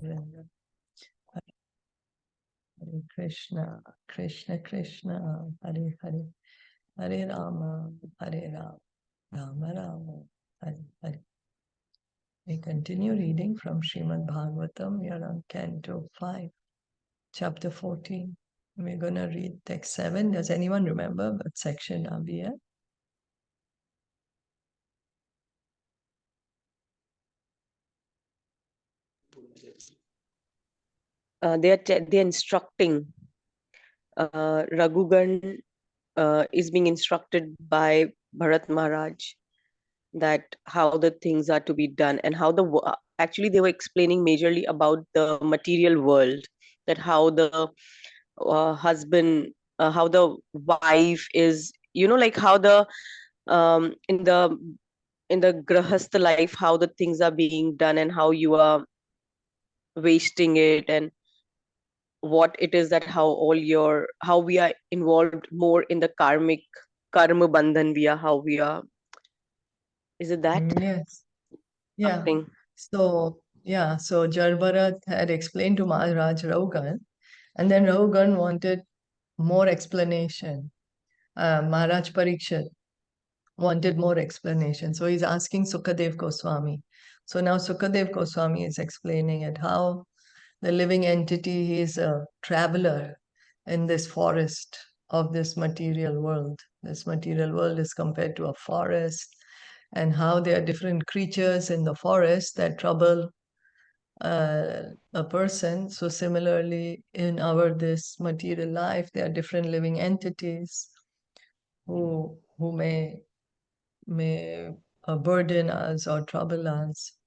Hare Krishna, Krishna Krishna, Hare Hare, Hare Rama, Hare Rama, Rama Rama, Hare Hare. We continue reading from Srimad Bhagavatam. We are on Canto 5, Chapter 14. We're going to read text 7. Does anyone remember what section are we at? They're instructing. Raghugan is being instructed by Bharat Maharaj that how the things are to be done, and how actually they were explaining majorly about the material world, that how the husband, how the wife is, like how the in the grahastha life, how the things are being done and how you are wasting it, and what it is, that how we are involved more in the karma bandhan, how we are, is it that Yes. Yeah. something? So Jarbharat had explained to Maharaj Raugan, and then Raugan wanted more explanation. Maharaj Parikshit wanted more explanation. So he's asking Sukadev Goswami. So now Sukadev Goswami is explaining it, how the living entity, he is a traveler in this forest of this material world. This material world is compared to a forest, and how there are different creatures in the forest that trouble a person. So similarly, in this material life, there are different living entities who may burden us or trouble us,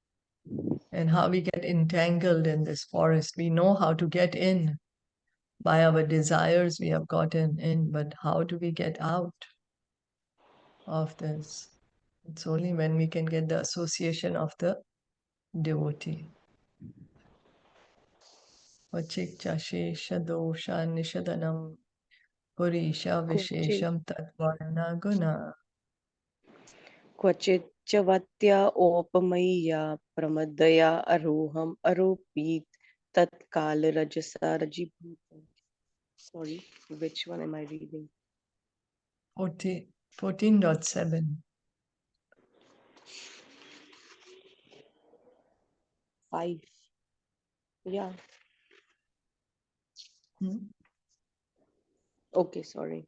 and how we get entangled in this forest. We know how to get in. By our desires, we have gotten in, but how do we get out of this? It's only when we can get the association of the devotee. Vachikcha shesha dosha nishadanam purisha vishesham tatvarna guna. क्वचिच्च ओपमय्या प्रमदया aroham aropit tatkal rajasa rajibhutam. Sorry, which one am I reading? 14.7. 5. Yeah. Okay, sorry.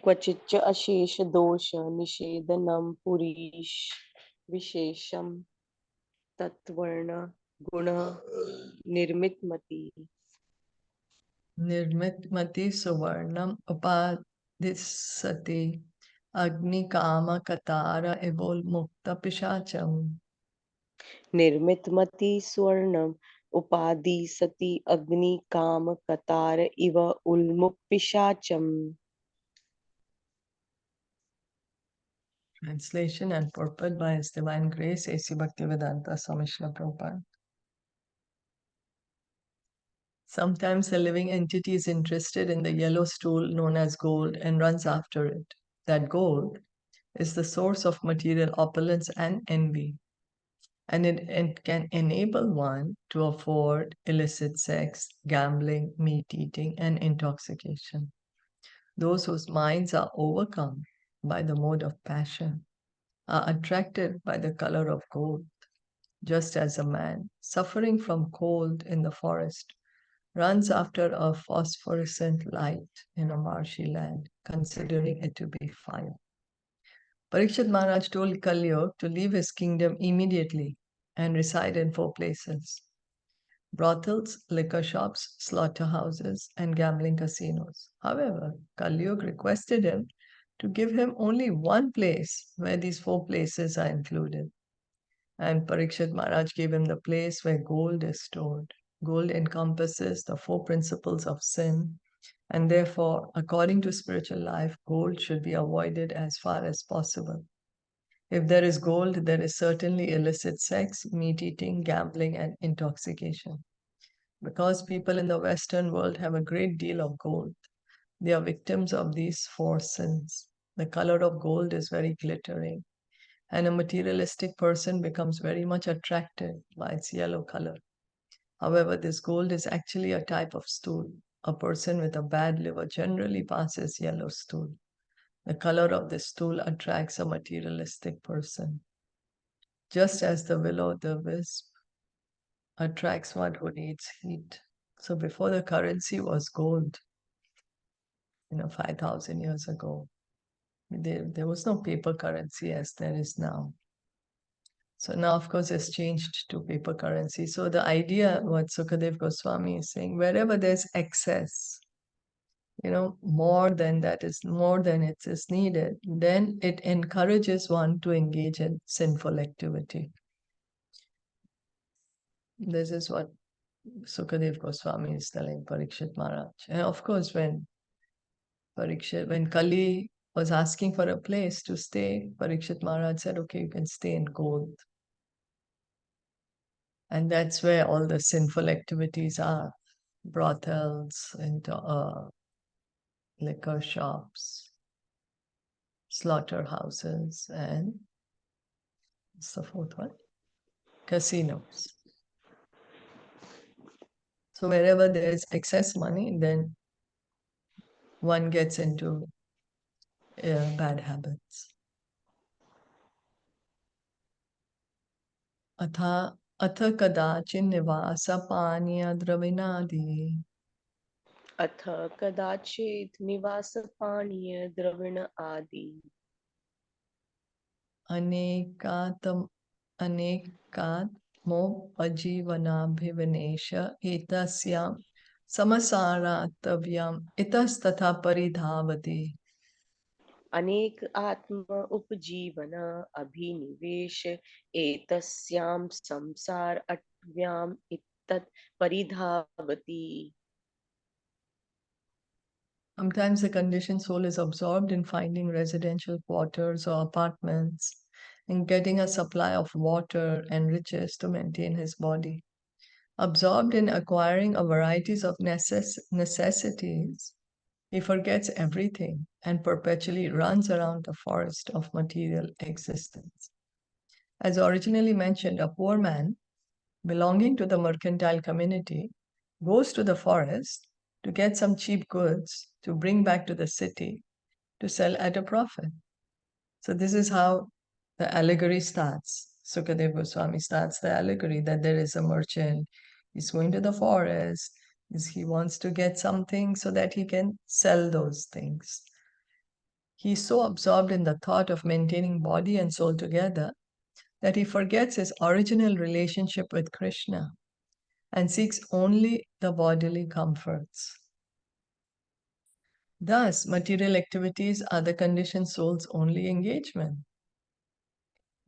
क्वचिच्च अशेष दोष निषेधनम पुरीश विशेषम तत्वर्ण गुण निर्मितमति. Nirmitmati suvarnam upadhisati agni kama katara evol mukta pishacham. निर्मितमति स्वर्णम उपाधि सति अग्नि काम कतार इव उल्मुख पिशाचम. Translation and purport by His Divine Grace, A.C. Bhaktivedanta Swami Srila Prabhupada. Sometimes a living entity is interested in the yellow stool known as gold and runs after it. That gold is the source of material opulence and envy, and it can enable one to afford illicit sex, gambling, meat eating, and intoxication. Those whose minds are overcome by the mode of passion are attracted by the color of gold, just as a man suffering from cold in the forest runs after a phosphorescent light in a marshy land, considering it to be fire. Parikshit Maharaj told Kalyog to leave his kingdom immediately and reside in 4 places: brothels, liquor shops, slaughterhouses, and gambling casinos. However, Kalyug requested him to give him only one place where these 4 places are included. And Parikshit Maharaj gave him the place where gold is stored. Gold encompasses the 4 principles of sin, and therefore, according to spiritual life, gold should be avoided as far as possible. If there is gold, there is certainly illicit sex, meat eating, gambling, and intoxication. Because people in the Western world have a great deal of gold, they are victims of these 4 sins. The color of gold is very glittering. and a materialistic person becomes very much attracted by its yellow color. However, this gold is actually a type of stool. A person with a bad liver generally passes yellow stool. The color of the stool attracts a materialistic person, just as the will-o'-the-wisp attracts one who needs heat. So before the currency was gold, 5,000 years ago, there was no paper currency as there is now. So now, of course, it's changed to paper currency. So the idea, what Sukadev Goswami is saying, wherever there's excess, more than it is needed, then it encourages one to engage in sinful activity. This is what Sukadev Goswami is telling Parikshit Maharaj. And of course, when Kali was asking for a place to stay, Parikshit Maharaj said, okay, you can stay in gold. And that's where all the sinful activities are. Brothels, and liquor shops, slaughterhouses, and what's the fourth one? Casinos. So wherever there is excess money, then one gets into bad habits. अथ कदाचिन् निवासपानीयद्रविणादि अथ कदाचित् निवासपानीय द्रविण आदि अनेकात्मोपजीवनाभिविनेश एतस्यां समसारातव्यम् इतस्तथा परिधावति. अनेक आत्म उपजीवन अभिनिवेश एतस्यां संसार अट्व्याम इत्तत् परिधावति. Sometimes the conditioned soul is absorbed in finding residential quarters or apartments and getting a supply of water and riches to maintain his body. Absorbed in acquiring a varieties of necessities, he forgets everything and perpetually runs around the forest of material existence. As originally mentioned, a poor man belonging to the mercantile community goes to the forest to get some cheap goods to bring back to the city to sell at a profit. So this is how the allegory starts. Sukadeva Goswami starts the allegory that there is a merchant, he's going to the forest, he wants to get something so that he can sell those things. He's so absorbed in the thought of maintaining body and soul together that he forgets his original relationship with Krishna and seeks only the bodily comforts. Thus, material activities are the conditioned soul's only engagement.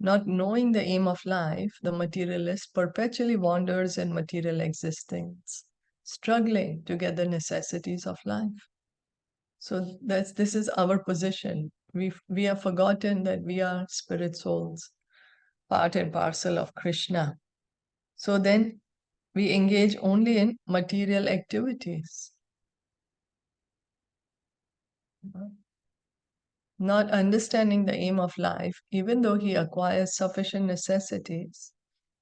Not knowing the aim of life, the materialist perpetually wanders in material existence, struggling to get the necessities of life. So this is our position. We have forgotten that we are spirit souls, part and parcel of Krishna. So then we engage only in material activities. Not understanding the aim of life, even though he acquires sufficient necessities,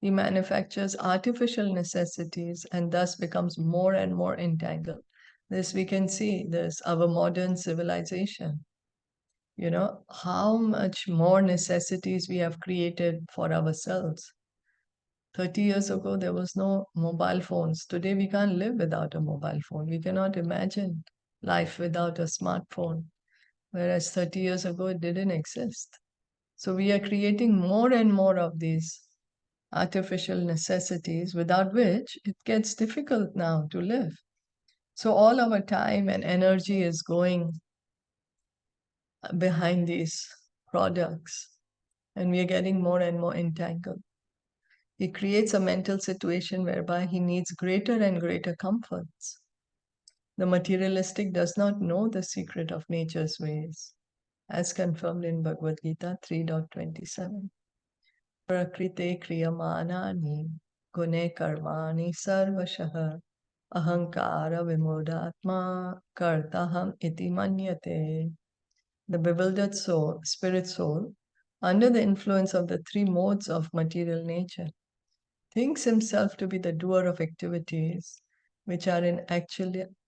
he manufactures artificial necessities and thus becomes more and more entangled. This we can see, this our modern civilization. How much more necessities we have created for ourselves. 30 years ago, there was no mobile phones. Today, we can't live without a mobile phone. We cannot imagine life without a smartphone, whereas 30 years ago, it didn't exist. So we are creating more and more of these artificial necessities, without which it gets difficult now to live. So all our time and energy is going behind these products, and we are getting more and more entangled. He creates a mental situation whereby he needs greater and greater comforts. The materialistic does not know the secret of nature's ways, as confirmed in Bhagavad Gita 3.27. Prakrite kriyamanani gune karmani sarvashah ahankara vimodatma kartaham iti manyate. The bewildered soul, spirit soul, under the influence of the three modes of material nature, thinks himself to be the doer of activities which are in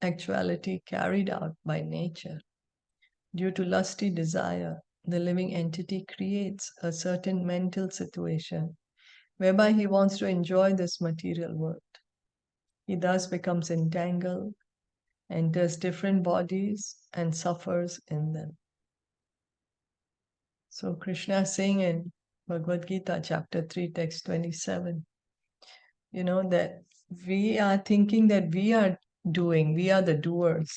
actuality carried out by nature. Due to lusty desire, the living entity creates a certain mental situation whereby he wants to enjoy this material world. He thus becomes entangled, enters different bodies, and suffers in them. So Krishna is saying in Bhagavad Gita, chapter 3, text 27, that we are thinking that we are doing, we are the doers,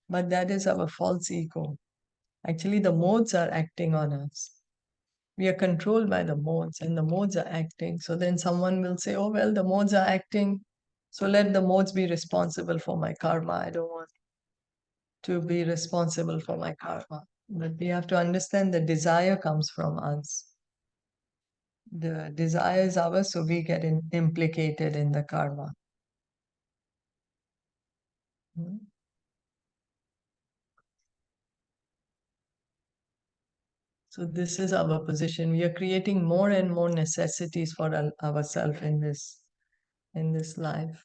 but that is our false ego. Actually, the modes are acting on us. We are controlled by the modes, and the modes are acting. So then someone will say, oh, well, the modes are acting, so let the modes be responsible for my karma. I don't want to be responsible for my karma. But we have to understand the desire comes from us. The desire is ours, so we get implicated in the karma. Hmm? So this is our position. We are creating more and more necessities for ourselves in this life.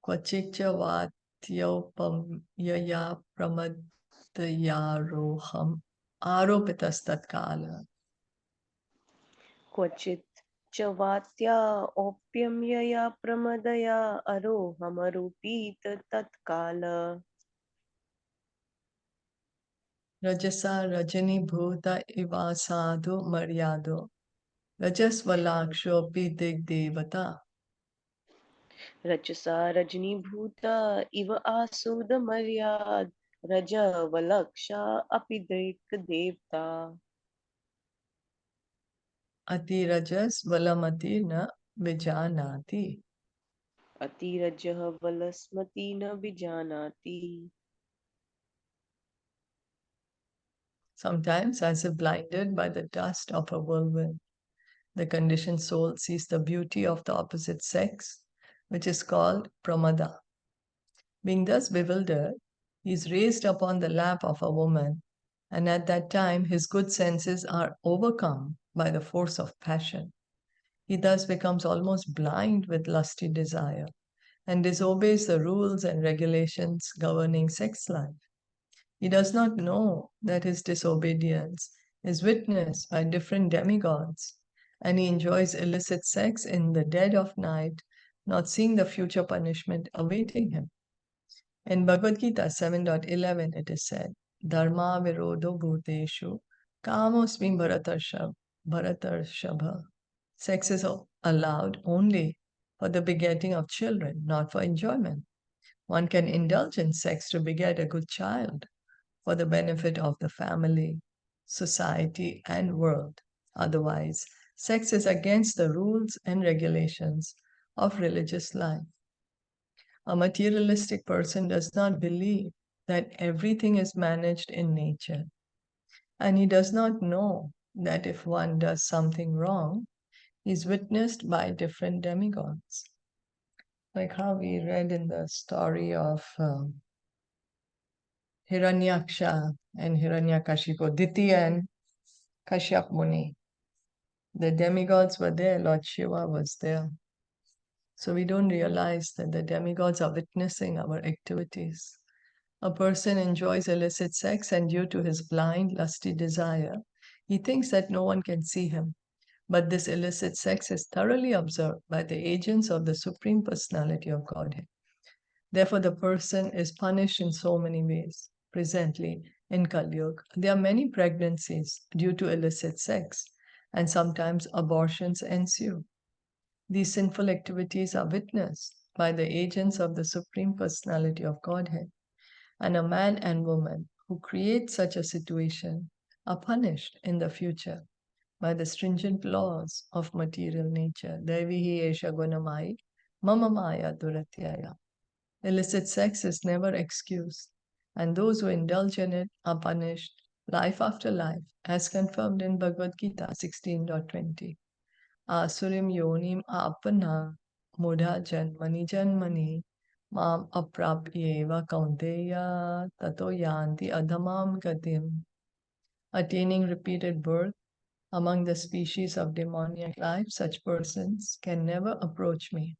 Kwachicha vatyopam yaya pramadyaroham aropitastatkala. क्वचित् च वात्या ओप्यम्यया प्रमदया अरोहमरूपीत तत्काल Rajasa rajani bhuta ivasadu maryado. Rajasvalakshopi digdevata. रजसा रजनीभूता इव आसूदमर्याद रजवलक्षा अपि देवता Ati rajas valamati na vijanati. अतिरजः वलस्मति न विजानाति. Sometimes, as if blinded by the dust of a whirlwind, the conditioned soul sees the beauty of the opposite sex, which is called pramada. Being thus bewildered, he is raised upon the lap of a woman, and at that time his good senses are overcome by the force of passion. He thus becomes almost blind with lusty desire and disobeys the rules and regulations governing sex life. He does not know that his disobedience is witnessed by different demigods, and he enjoys illicit sex in the dead of night, not seeing the future punishment awaiting him. In Bhagavad Gita 7.11, it is said, Dharma virodo bhuteshu kamosmi bharatarshava. Sex is allowed only for the begetting of children, not for enjoyment. One can indulge in sex to beget a good child for the benefit of the family, society, and world. Otherwise, sex is against the rules and regulations of religious life. A materialistic person does not believe that everything is managed in nature, and he does not know that if one does something wrong, he is witnessed by different demigods. Like how we read in the story of Hiranyaksha and Hiranyakashipu, Diti and Kashyap Muni. The demigods were there, Lord Shiva was there. So we don't realize that the demigods are witnessing our activities. A person enjoys illicit sex, and due to his blind, lusty desire, he thinks that no one can see him. But this illicit sex is thoroughly observed by the agents of the Supreme Personality of Godhead. Therefore, the person is punished in so many ways. Presently, in Kali Yuga, there are many pregnancies due to illicit sex, and sometimes abortions ensue. These sinful activities are witnessed by the agents of the Supreme Personality of Godhead, and a man and woman who create such a situation are punished in the future by the stringent laws of material nature. Devihi esha gunamai mama maya duratyaya. Illicit sex is never excused, and those who indulge in it are punished life after life, as confirmed in Bhagavad Gita 16.20. Asurim yonim apana mudha janmani janmani mam aprapyeva kaunteya tato yanti adhamam gatim. attaining repeated birth among the species of demoniac life, such persons can never approach me.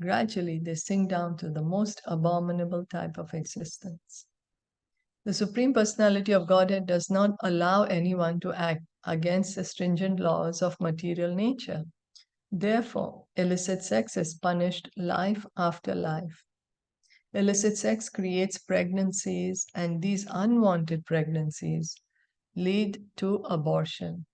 Gradually, they sink down to the most abominable type of existence. The Supreme Personality of Godhead does not allow anyone to act against the stringent laws of material nature. Therefore, illicit sex is punished life after life. Illicit sex creates pregnancies, and these unwanted pregnancies lead to abortion.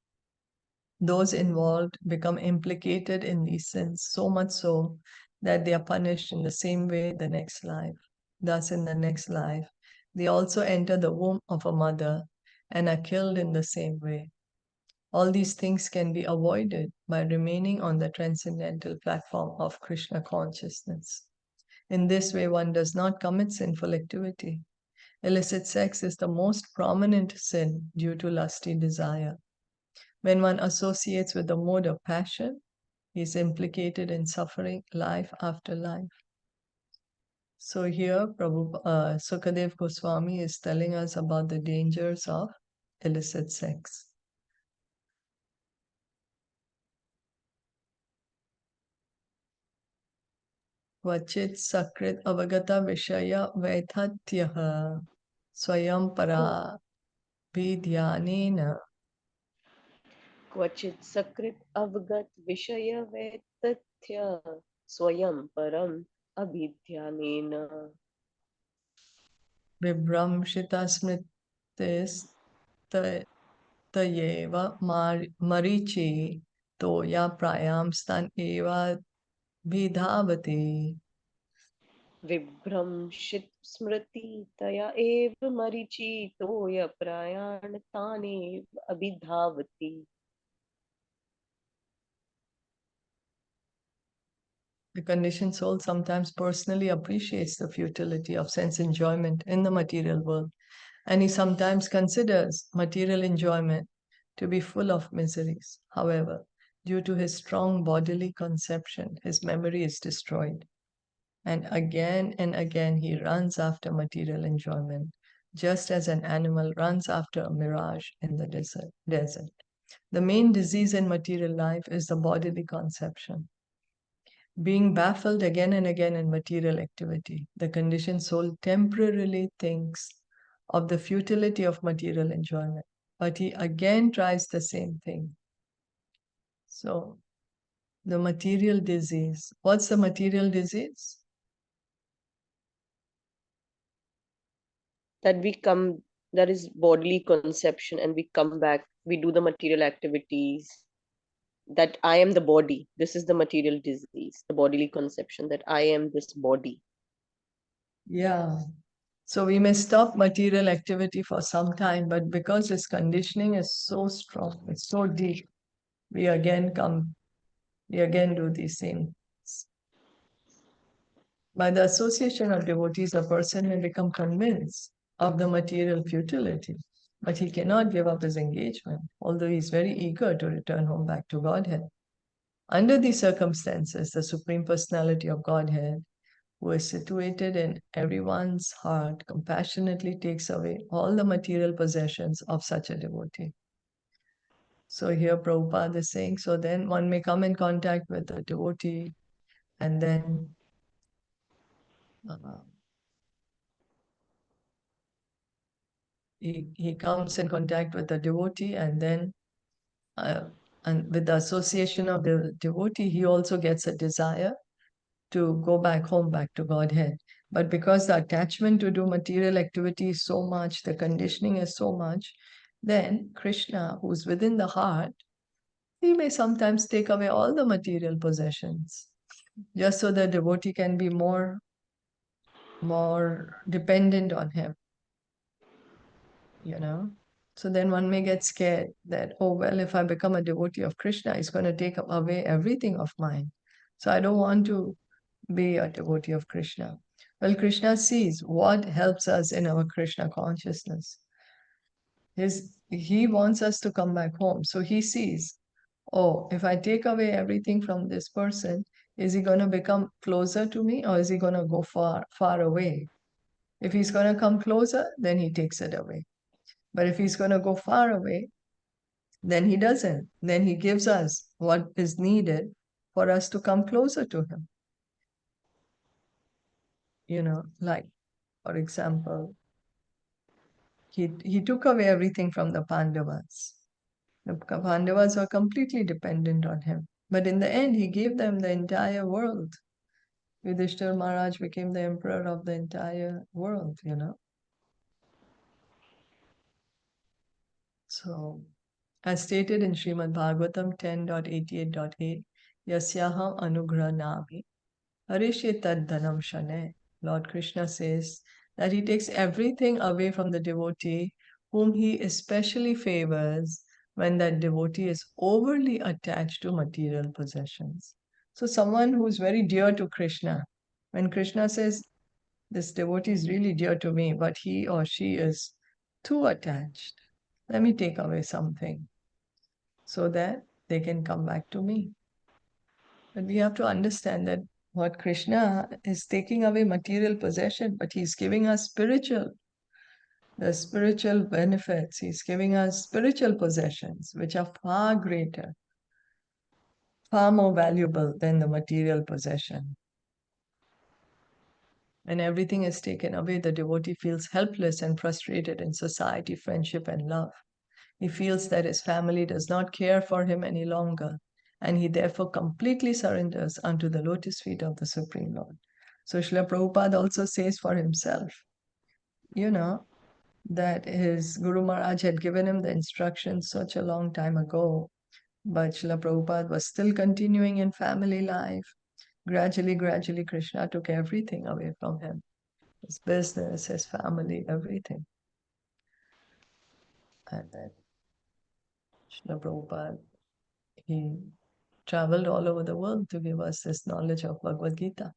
Those involved become implicated in these sins, so much so that they are punished in the same way the next life. Thus, in the next life, they also enter the womb of a mother and are killed in the same way. All these things can be avoided by remaining on the transcendental platform of Krishna consciousness. In this way, one does not commit sinful activity. Illicit sex is the most prominent sin due to lusty desire. When one associates with the mode of passion, he is implicated in suffering life after life. So here, Sukadev Goswami is telling us about the dangers of illicit sex. Vachit sakrit avagata vishaya vaithatyaha swayam para vidyanena. क्वचित् सकृत् अवगत विषय वेत्तथ्य स्वयं परम अभिध्यानेन Vibramshita smritis tayeva marichi toya prayam stan eva vidhavati. विभ्रंशित स्मृति तया एव मरीचितोय प्रयाण तानेव अभिधावति. The conditioned soul sometimes personally appreciates the futility of sense enjoyment in the material world, and he sometimes considers material enjoyment to be full of miseries. However, due to his strong bodily conception, his memory is destroyed, and again he runs after material enjoyment, just as an animal runs after a mirage in the desert. The main disease in material life is the bodily conception. Being baffled again and again in material activity, the conditioned soul temporarily thinks of the futility of material enjoyment, but he again tries the same thing. So, the material disease. What's the material disease? That we come, that is bodily conception, and we come back, we do the material activities, that I am the body. This is the material disease, the bodily conception that I am this body. Yeah. So we may stop material activity for some time, but because this conditioning is so strong, it's so deep, we again do these things. By the association of devotees, a person may become convinced of the material futility, but he cannot give up his engagement, although he is very eager to return home back to Godhead. Under these circumstances, the Supreme Personality of Godhead, who is situated in everyone's heart, compassionately takes away all the material possessions of such a devotee. So here Prabhupada is saying, so then one may come in contact with a devotee and then uh, he comes in contact with a devotee uh, and with the association of the devotee, he also gets a desire to go back home, back to Godhead. But because the attachment to do material activity is so much, the conditioning is so much, then Krishna, who's within the heart, he may sometimes take away all the material possessions, just so the devotee can be more dependent on him, you know. So then one may get scared that, oh, well, if I become a devotee of Krishna, he's going to take away everything of mine. So I don't want to be a devotee of Krishna. Well, Krishna sees what helps us in our Krishna consciousness. He wants us to come back home. So he sees, oh, if I take away everything from this person, is he going to become closer to me or is he going to go far, far away? If he's going to come closer, then he takes it away. But if he's going to go far away, then he doesn't. Then he gives us what is needed for us to come closer to him. Like, for example, he took away everything from the Pandavas. The Pandavas were completely dependent on him. But in the end, he gave them the entire world. Yudhishthir Maharaj became the emperor of the entire world. So, as stated in Srimad Bhagavatam 10.88.8, Yasyaham Anugrahnami Harishe Tad Dhanam Shane. Lord Krishna says that he takes everything away from the devotee whom he especially favors when that devotee is overly attached to material possessions. So, someone who is very dear to Krishna, when Krishna says, this devotee is really dear to me, but he or she is too attached, let me take away something so that they can come back to me. But we have to understand that what Krishna is taking away material possession, but he's giving us the spiritual benefits. He's giving us spiritual possessions, which are far greater, far more valuable than the material possession. When everything is taken away, the devotee feels helpless and frustrated in society, friendship, and love. He feels that his family does not care for him any longer, and he therefore completely surrenders unto the lotus feet of the Supreme Lord. So Srila Prabhupada also says for himself, that his Guru Maharaj had given him the instructions such a long time ago, but Srila Prabhupada was still continuing in family life. Gradually, Krishna took everything away from him, his business, his family, everything. And then Srila Prabhupada, he traveled all over the world to give us this knowledge of Bhagavad Gita.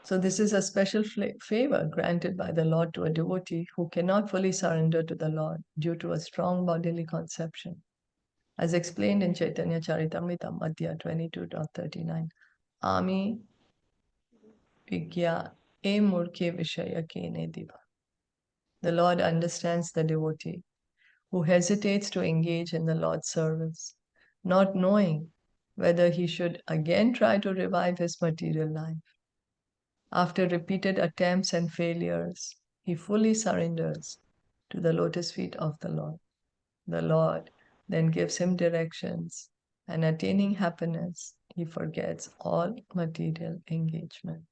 So this is a special favor granted by the Lord to a devotee who cannot fully surrender to the Lord due to a strong bodily conception. As explained in Caitaniya Caritamita, Madhya 22.39, Ami Vigya E Murke Vishaya Kene Diva. The Lord understands the devotee who hesitates to engage in the Lord's service, not knowing whether he should again try to revive his material life. After repeated attempts and failures, he fully surrenders to the lotus feet of the Lord. The Lord then gives him directions, and attaining happiness, he forgets all material engagement.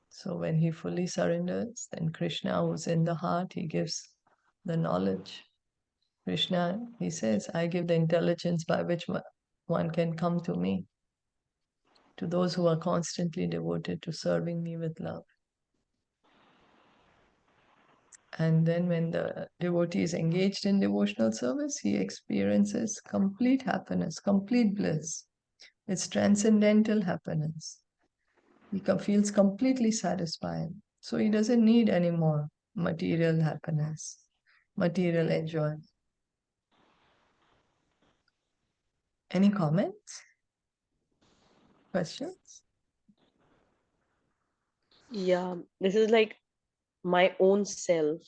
So when he fully surrenders, then Krishna, who's in the heart, he gives the knowledge. Krishna, he says, I give the intelligence by which one can come to me, to those who are constantly devoted to serving me with love. And then when the devotee is engaged in devotional service, he experiences complete happiness, complete bliss. It's transcendental happiness. He feels completely satisfied. So he doesn't need any more material happiness, material enjoyment. Any comments? Questions? Yeah, this is like my own self,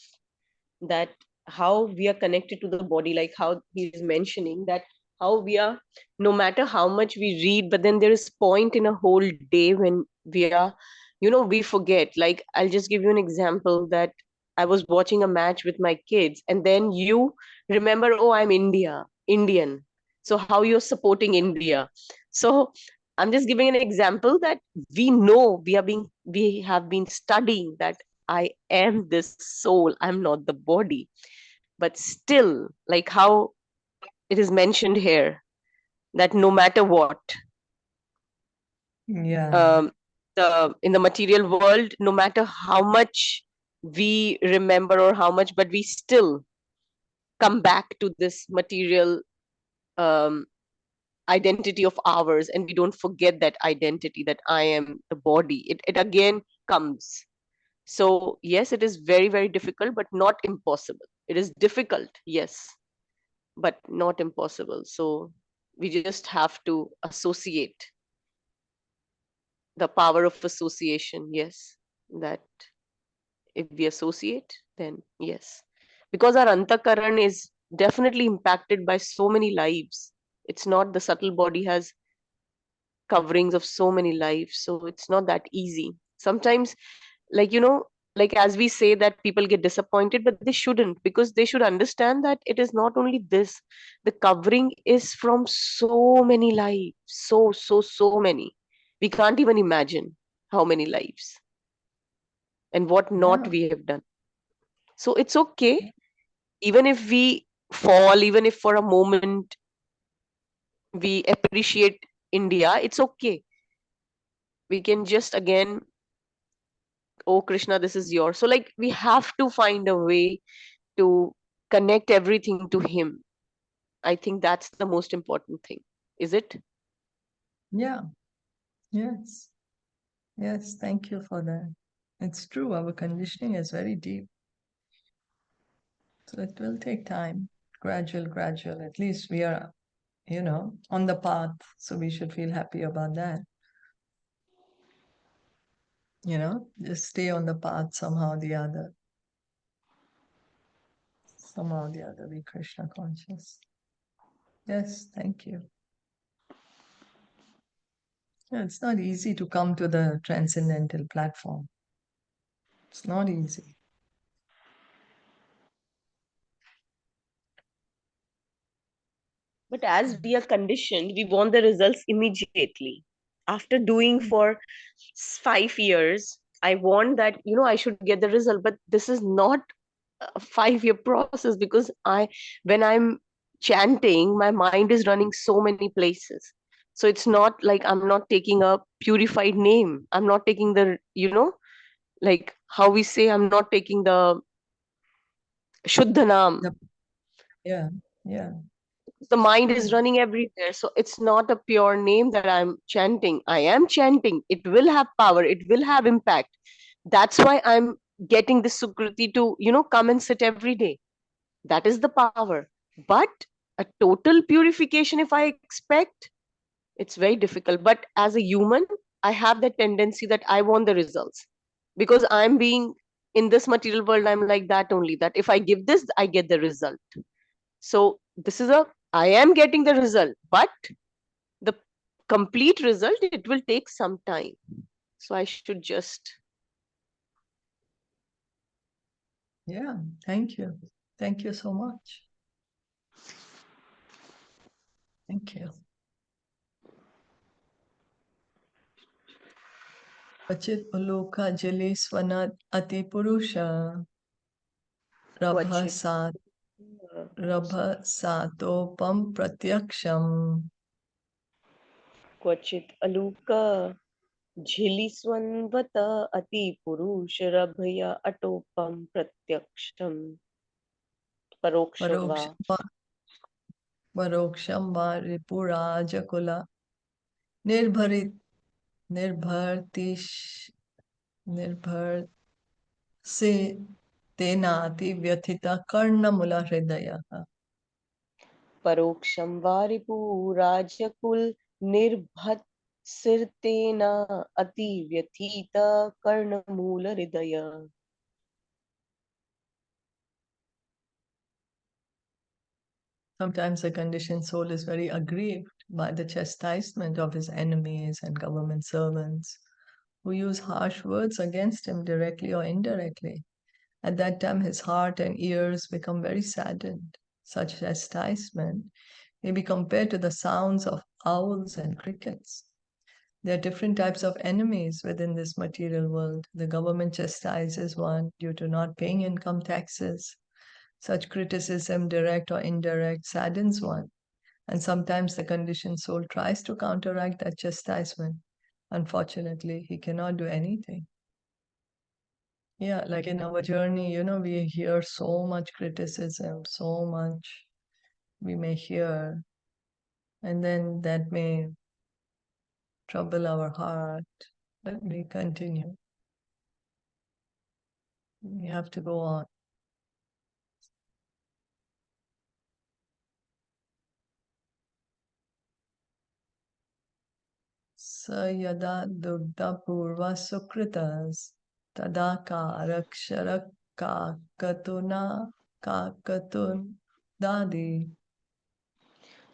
that how we are connected to the body, like how he's mentioning that how we are, no matter how much we read, but then there is point in a whole day when we are, we forget. Like, I'll just give you an example that I was watching a match with my kids, and then you remember, oh, I'm Indian, so how you're supporting India. So I'm just giving an example that we know, we have been studying that I am this soul, I'm not the body. But still, like how it is mentioned here, that no matter what, Yeah. in the material world, no matter how much we remember or how much, but we still come back to this material um, identity of ours, and we don't forget that identity, that I am the body. It again comes. So yes, it is very, very difficult, but not impossible. It is difficult, yes, but not impossible. So we just have to associate, the power of association. Yes, that If we associate, then yes. Because our antakaran is definitely impacted by so many lives. It's not, the subtle body has coverings of so many lives, so it's not that easy. Sometimes, like, like as we say that people get disappointed, but they shouldn't, because they should understand that it is not only this. The covering is from so many lives, so many. We can't even imagine how many lives and what not Yeah, we have done. So it's okay, even if we fall, even if for a moment we appreciate India, it's okay. We can just again, oh Krishna, this is yours. So like we have to find a way to connect everything to him. I think that's the most important thing. Is it? yeah, yes, yes. Thank you for that. It's true, our conditioning is very deep. So it will take time, gradual, gradual. At least we are, on the path. So we should feel happy about that. Just stay on the path somehow or the other. Somehow or the other, be Krishna conscious. Yes, thank you. Yeah, it's not easy to come to the transcendental platform. It's not easy. But as we are conditioned, we want the results immediately. After doing for 5 years, I want that, I should get the result. But this is not a 5 year process, because when I'm chanting, my mind is running so many places. So it's not like I'm not taking a purified name. I'm not taking the, like how we say, I'm not taking the Shuddha Naam. Yep. Yeah, yeah, The it's mind is true. running everywhere, so it's not a pure name that I'm chanting. I am chanting, it will have power, it will have impact. That's why I'm getting this Sukriti to come and sit every day. That is the power. But a total purification, if I expect, it's very difficult. But as a human, I have that tendency that I want the results, because I'm being in this material world. I'm like that only, that if I give this, I get the result. So this is a, I am getting the result, but the complete result, it will take some time. So I should just. Yeah, thank you. Thank you so much. Thank you. Pachit uloka jali swanat ati purusha rabha Kvachit sat rabha satopam pratyaksham. क्वचित् अलूका झिलिस्वन्वत अतिपुरुषरभया अटोपम प्रत्यक्षम परोक्षं वा. Paroksham paroksham va ripurajakula nirbharit nirbhartish nirbhar से तेनाति व्यथिता कर्णमुला हृदय. परोक्षं वा रिपुराजकुल निर्भत्सितेन अतिव्यथित कर्णमूलहृदय. Sometimes the conditioned soul is very aggrieved by the chastisement of his enemies and government servants who use harsh words against him directly or indirectly. At that time, his heart and ears become very saddened. Such chastisement may be compared to the sounds of owls and crickets. There are different types of enemies within this material world. The government chastises one due to not paying income taxes. Such criticism, direct or indirect, saddens one, and sometimes the conditioned soul tries to counteract that chastisement. Unfortunately, he cannot do anything. Yeah, like in our journey, we hear so much criticism, so much we may hear, and then that may trouble our heart, but we continue. We have to go on. स यदा दुग्धपूर्वा सुकृतस् tadakaraksharak kakatuna kakatun dadi.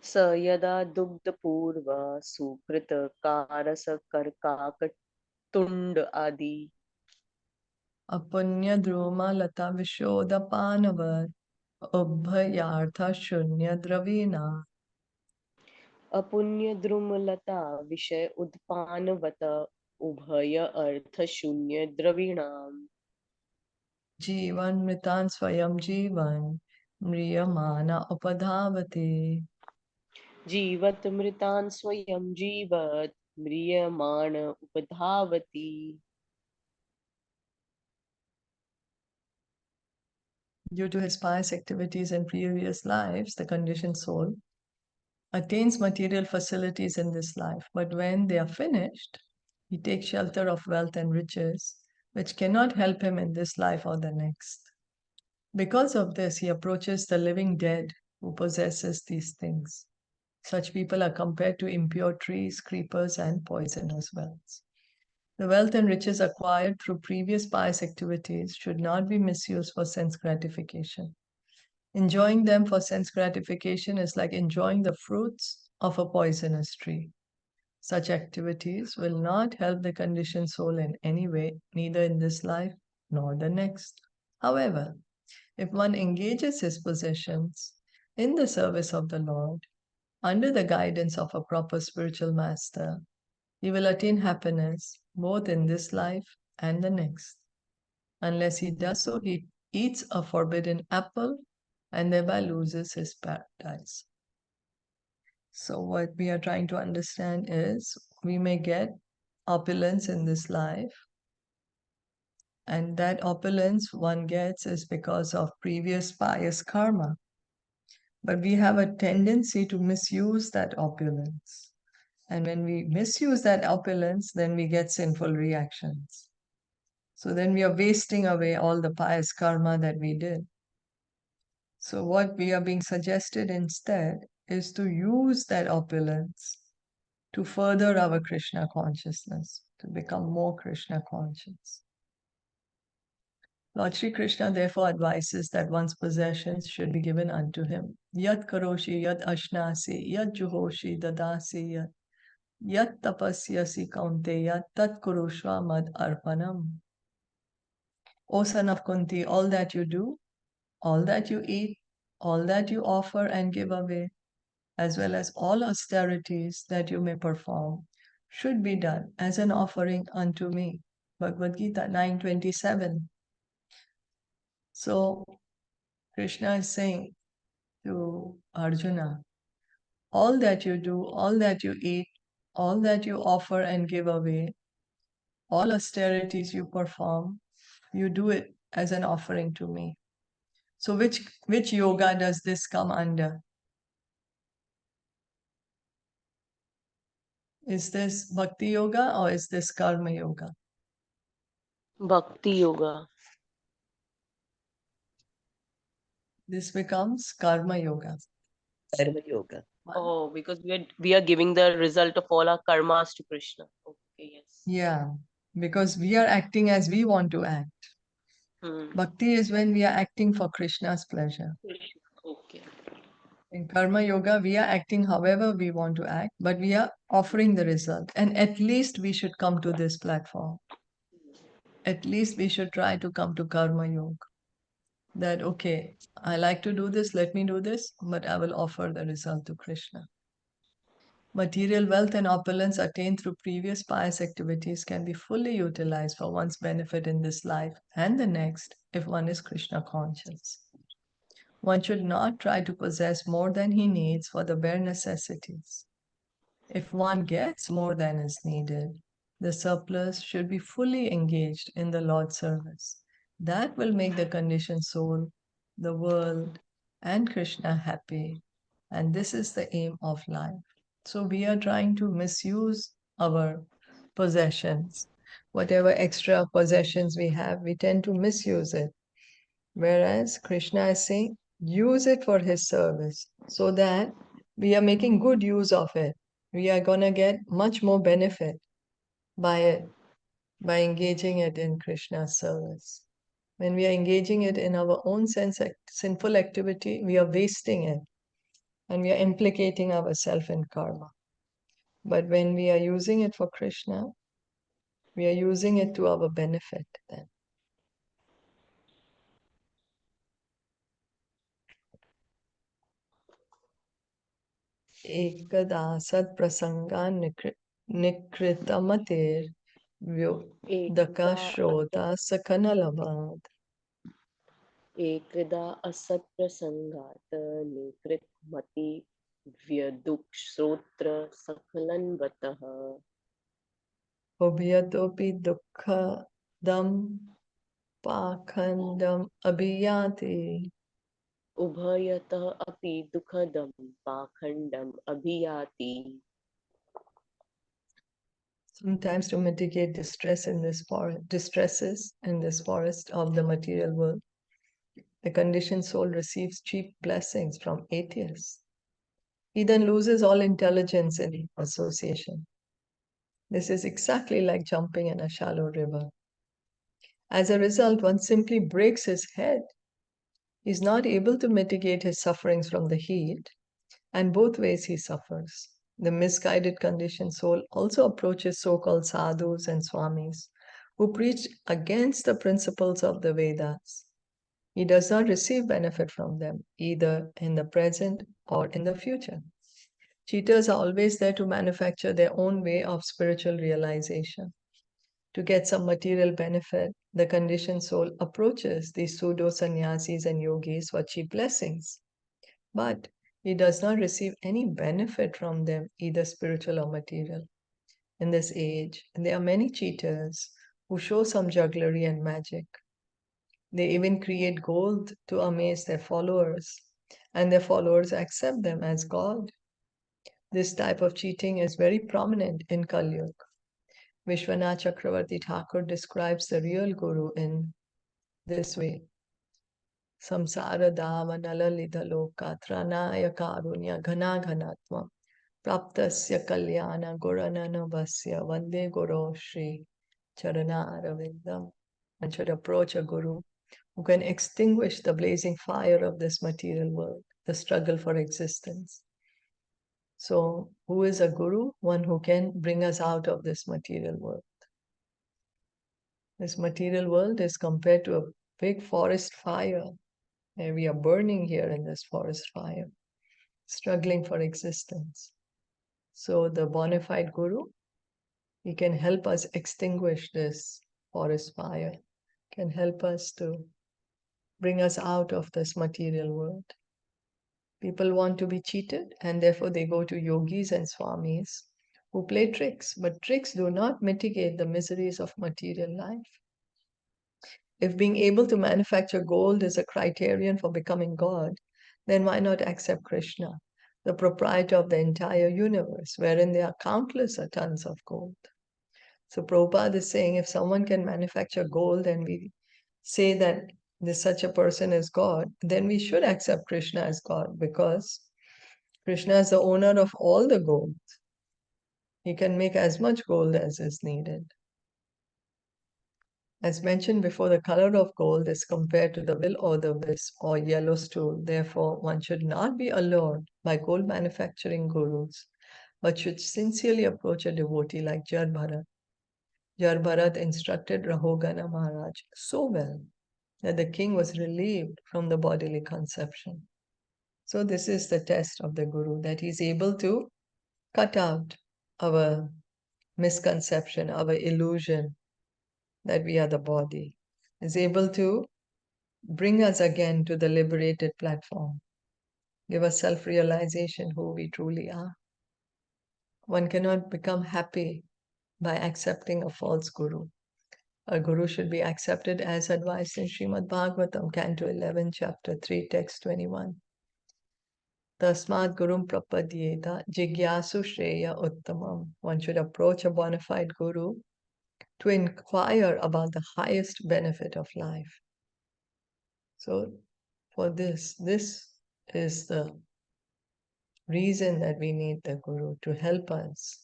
स यदा दुग्धपूर्व सुकृत cars कर्काकतुंड आदि Apunya druma lata vishodapanavat ubhayartha shunya dravina. अपुण्य द्रुमलता विषय उद्पानवत उभय अर्थ शून्य द्रविणाम Jivan mritan swayam jivan mriyamana upadhavate. जीवत मृतान स्वयं जीवत म्रियमाण उपधावति. Due to his pious activities in previous lives, the conditioned soul attains material facilities in this life, but when they are finished, he takes shelter of wealth and riches, which cannot help him in this life or the next. Because of this, he approaches the living dead who possesses these things. Such people are compared to impure trees, creepers, and poisonous wells. The wealth and riches acquired through previous pious activities should not be misused for sense gratification. Enjoying them for sense gratification is like enjoying the fruits of a poisonous tree. Such activities will not help the conditioned soul in any way, neither in this life nor the next. However, if one engages his possessions in the service of the Lord, under the guidance of a proper spiritual master, he will attain happiness both in this life and the next. Unless he does so, he eats a forbidden apple and thereby loses his paradise. So, what we are trying to understand is we may get opulence in this life, and that opulence one gets is because of previous pious karma. But we have a tendency to misuse that opulence. And when we misuse that opulence, then we get sinful reactions. So then we are wasting away all the pious karma that we did. So, what we are being suggested instead is to use that opulence to further our Krishna consciousness, to become more Krishna conscious. Lord Sri Krishna therefore advises that one's possessions should be given unto him. Yat karoshi, yat ashnasi, yat juhoshi, dadasi, yat tapasyasi kaunteya, tat kurushva mad arpanam. O son of Kunti, all that you do, all that you eat, all that you offer and give away, as well as all austerities that you may perform, should be done as an offering unto me. Bhagavad Gita 9:27. So Krishna is saying to Arjuna, all that you do, all that you eat, all that you offer and give away, all austerities you perform, you do it as an offering to me. So which yoga does this come under? Is this bhakti yoga or is this karma yoga? Bhakti yoga. This becomes karma yoga. Karma yoga. Oh, because we are giving the result of all our karmas to Krishna. Okay, yes. Yeah, because we are acting as we want to act. Bhakti is when we are acting for Krishna's pleasure. Krishna. Okay. In karma yoga, we are acting however we want to act, but we are offering the result. And at least we should come to this platform. At least we should try to come to karma yoga. That, okay, I like to do this, let me do this, but I will offer the result to Krishna. Material wealth and opulence attained through previous pious activities can be fully utilized for one's benefit in this life and the next if one is Krishna conscious. One should not try to possess more than he needs for the bare necessities. If one gets more than is needed, the surplus should be fully engaged in the Lord's service. That will make the conditioned soul, the world, and Krishna happy. And this is the aim of life. So we are trying to misuse our possessions. Whatever extra possessions we have, we tend to misuse it. Whereas Krishna is saying, use it for his service so that we are making good use of it. We are going to get much more benefit by it. by engaging it in Krishna's service. When we are engaging it in our own sinful activity, we are wasting it and we are implicating ourselves in karma. But when we are using it for Krishna, we are using it to our benefit then. Ekada sat prasangan nikritamatir vyodaka shrota sakanalavad. एकदा असत्प्रसंगात निकृतमति व्यदुक्श्रोत्र सकलन्वतः Ubhyatopi dukkadam pakhandam abhiyati. उभयतः अपि दुःखदं पाखण्डम् अभियाति. Sometimes to mitigate distresses in this forest of the material world, the conditioned soul receives cheap blessings from atheists. He then loses all intelligence in association. This is exactly like jumping in a shallow river. As a result, one simply breaks his head. He's not able to mitigate his sufferings from the heat, and both ways he suffers. The misguided conditioned soul also approaches so-called sadhus and swamis who preach against the principles of the Vedas. He does not receive benefit from them, either in the present or in the future. Cheaters are always there to manufacture their own way of spiritual realization. To get some material benefit, the conditioned soul approaches these pseudo sannyasis and yogis for cheap blessings. But he does not receive any benefit from them, either spiritual or material. In this age, there are many cheaters who show some jugglery and magic. They even create gold to amaze their followers, and their followers accept them as God. This type of cheating is very prominent in Kali Yuga. Vishwanath Chakravarti Thakur describes the real Guru in this way. Samsara dava nalalita loka tranaya karunya ghana ghanatvam praptasya kalyana guranana vasya vande guru shri charana aravindam. One should approach a guru who can extinguish the blazing fire of this material world, the struggle for existence. So, who is a guru? One who can bring us out of this material world. This material world is compared to a big forest fire, and we are burning here in this forest fire, struggling for existence. So, the bona fide guru, he can help us extinguish this forest fire, can help us to bring us out of this material world. People want to be cheated, and therefore they go to yogis and swamis who play tricks, but tricks do not mitigate the miseries of material life. If being able to manufacture gold is a criterion for becoming God, then why not accept Krishna, the proprietor of the entire universe, wherein there are countless tons of gold? So Prabhupada is saying if someone can manufacture gold and we say that this such a person is God, then we should accept Krishna as God because Krishna is the owner of all the gold. He can make as much gold as is needed. As mentioned before, the color of gold is compared to the will o' the wisp or yellow stool. Therefore, one should not be allured by gold manufacturing gurus, but should sincerely approach a devotee like Jar Bharat. Jar Bharat instructed Rahogana Maharaj so well that the king was relieved from the bodily conception. So this is the test of the guru, that he is able to cut out our misconception, our illusion that we are the body, is able to bring us again to the liberated platform, give us self-realization who we truly are. One cannot become happy by accepting a false guru. A guru should be accepted as advised in Srimad Bhagavatam, Canto 11, Chapter 3, Text 21. Tasmat gurum prapadyeta jigyasu shreya uttamam. One should approach a bona fide guru to inquire about the highest benefit of life. So for this is the reason that we need the guru, to help us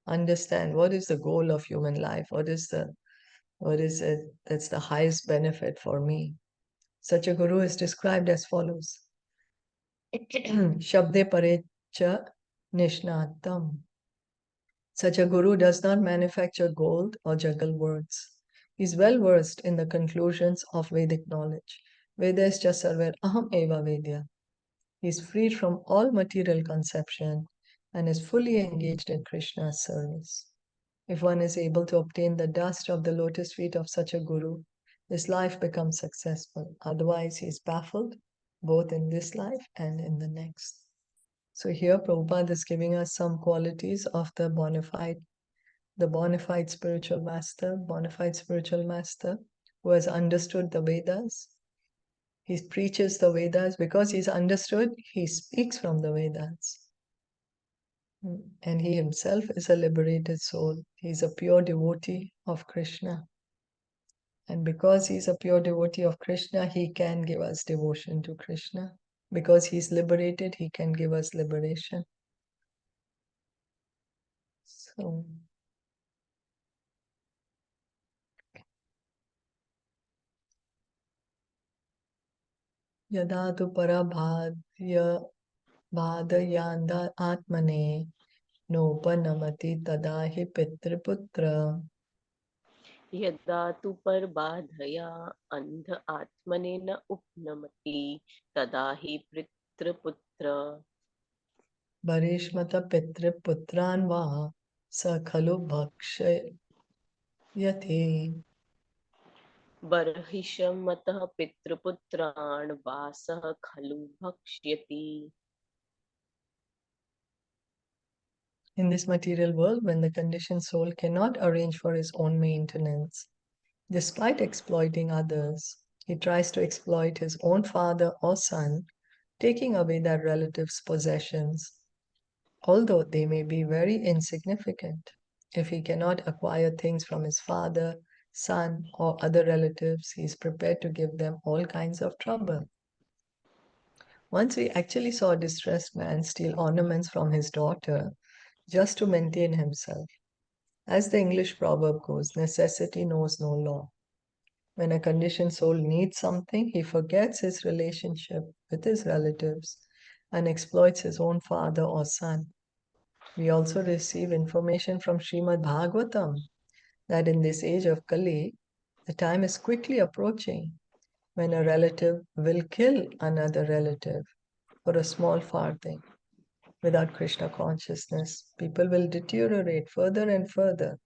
understand what is the goal of human life, what is the What is it that's the highest benefit for me? Such a guru is described as follows. Shabde parecha nishnatam. Such a guru does not manufacture gold or juggle words. He is well versed in the conclusions of Vedic knowledge. Vedascha sarver aham eva vedya. He is freed from all material conception and is fully engaged in Krishna's service. If one is able to obtain the dust of the lotus feet of such a guru, his life becomes successful. Otherwise, he is baffled both in this life and in the next. So here Prabhupada is giving us some qualities of the bona fide spiritual master, who has understood the Vedas. He preaches the Vedas because he's understood, he speaks from the Vedas. And he himself is a liberated soul. He's a pure devotee of Krishna. And because he's a pure devotee of Krishna, he can give us devotion to Krishna. Because he's liberated, he can give us liberation. So, yada tu parabhadya bhadayanda atmane nopanamati tadahi pitriputra. यदा तु परबाधया अंध आत्मने न उपनमति तदा हि पितृपुत्र Barishmata pitriputran va sa khalu bhakshayati. बर्हिषमतः पितृपुत्रान् वासः खलु भक्ष्यति. In this material world, when the conditioned soul cannot arrange for his own maintenance, despite exploiting others, he tries to exploit his own father or son, taking away that relative's possessions, although they may be very insignificant. If he cannot acquire things from his father, son, or other relatives, he is prepared to give them all kinds of trouble. Once we actually saw a distressed man steal ornaments from his daughter just to maintain himself. As the English proverb goes, necessity knows no law. When a conditioned soul needs something, he forgets his relationship with his relatives and exploits his own father or son. We also receive information from Srimad Bhagavatam that in this age of Kali, the time is quickly approaching when a relative will kill another relative for a small farthing. Without Krishna consciousness, people will deteriorate further and further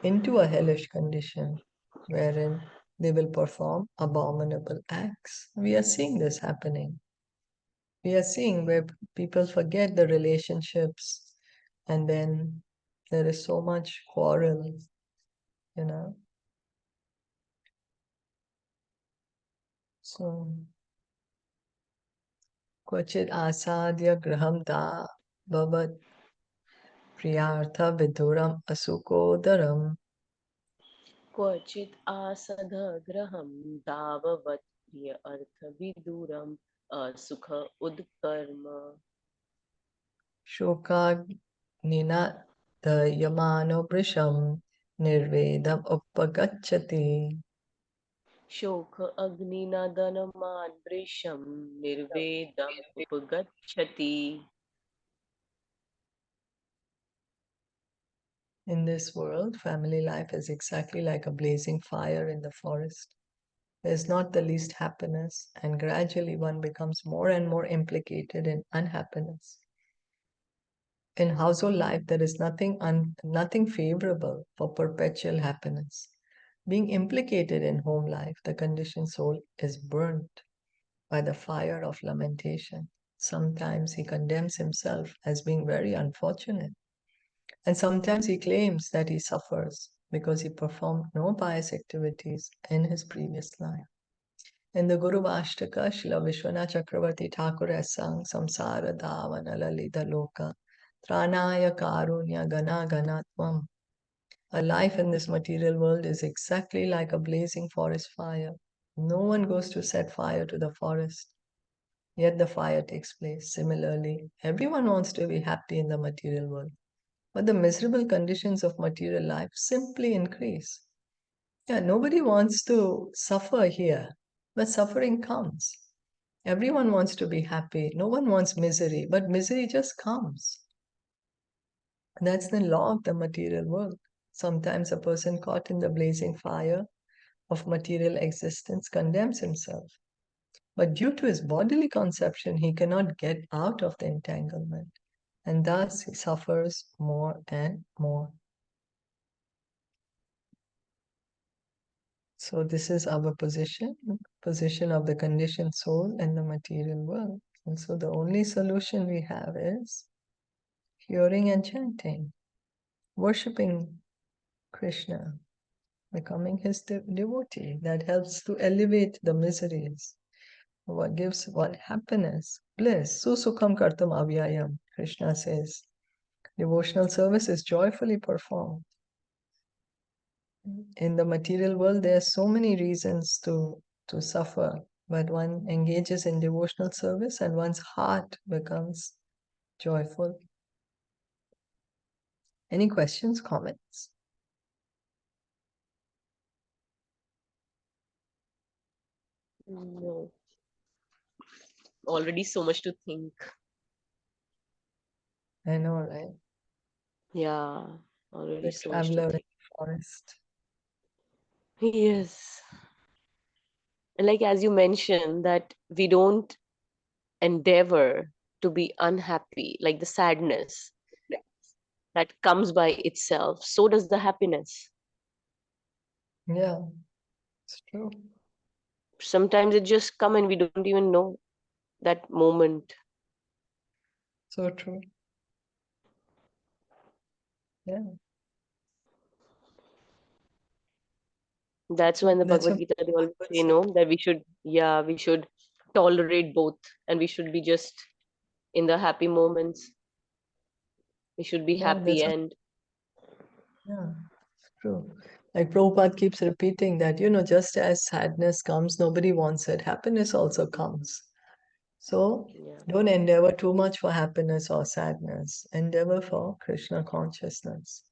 into a hellish condition wherein they will perform abominable acts. We are seeing this happening. We are seeing where people forget the relationships and then there is so much quarrel, you know. So, Kvachit asadya graham da bhavat priyartha viduram asukodaram. क्वचित् आसदग्रहं दाववत् प्रिय अर्थविदूरम् असुख उद्कर्म Shokagnina brisham nirvedam uppagacchati. शोक अग्निनदनमान् वृषं निर्वेदम् उपगच्छति. In this world, family life is exactly like a blazing fire in the forest. There is not the least happiness, and gradually one becomes more and more implicated in unhappiness. In household life, there is nothing favorable for perpetual happiness. Being implicated in home life, the conditioned soul is burnt by the fire of lamentation. Sometimes he condemns himself as being very unfortunate, and sometimes he claims that he suffers because he performed no pious activities in his previous life. In the Guru Vashtaka, Srila Vishwanath Chakravarti Thakur has sung Samsara Davana Lalita Loka Tranaya Karunya Gana Ganatvam. A life in this material world is exactly like a blazing forest fire. No one goes to set fire to the forest, yet the fire takes place. Similarly, everyone wants to be happy in the material world, but the miserable conditions of material life simply increase. Yeah, nobody wants to suffer here, but suffering comes. Everyone wants to be happy. No one wants misery, but misery just comes. That's the law of the material world. Sometimes a person caught in the blazing fire of material existence condemns himself. But due to his bodily conception, he cannot get out of the entanglement. And thus he suffers more and more. So this is our position of the conditioned soul in the material world. And so the only solution we have is hearing and chanting, worshipping Krishna, becoming his devotee. That helps to elevate the miseries. What gives one happiness, bliss. Susukham kartum avyayam, Krishna says. Devotional service is joyfully performed. In the material world, there are so many reasons to suffer, but one engages in devotional service and one's heart becomes joyful. Any questions, comments? No. Already so much to think. I know, right? Yeah, already The so much to traveler in think. the forest. Yes. And like as you mentioned, that we don't endeavor to be unhappy, like the sadness that comes by itself. So does the happiness. Yeah, it's true. Sometimes it just come and we don't even know that moment. So true. Yeah. That's why in the That's Bhagavad what Gita they always say, say. no, that we should tolerate both, and we should be just in the happy moments. We should be Yeah, happy that's what, and yeah, it's true. Like Prabhupada keeps repeating that, just as sadness comes, nobody wants it. Happiness also comes. So yeah. don't endeavor too much for happiness or sadness. Endeavor for Krishna consciousness.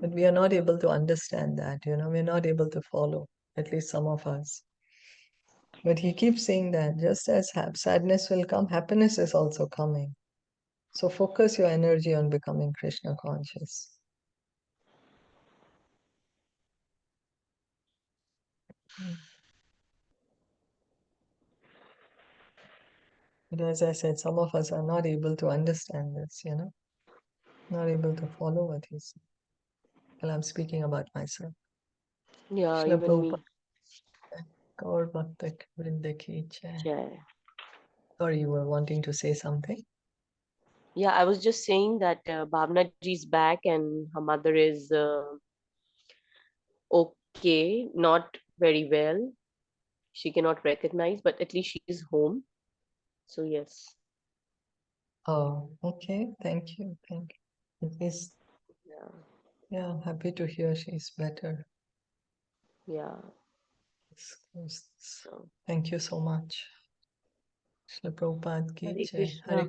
But we are not able to understand that, we're not able to follow, at least some of us. But he keeps saying that just as sadness will come, happiness is also coming. So focus your energy on becoming Krishna conscious. Mm. But as I said, some of us are not able to understand this, not able to follow what he's saying. Well, I'm speaking about myself. Yeah, Srila even Prabhupada, me. Gaur Bhakta Vrinda Ki Jai. Jai. Sorry, you were wanting to say something? Yeah, I was just saying that Bhavna ji is back and her mother is okay, not very well. She cannot recognize, but at least she is home. So yes. Oh, okay. Thank you. Thank you. At least, Yeah. yeah, I'm happy to hear she's better. Yeah. It's- So Thank you so much. Srila Prabhupada Ki Hare Jai. Hare Krishna.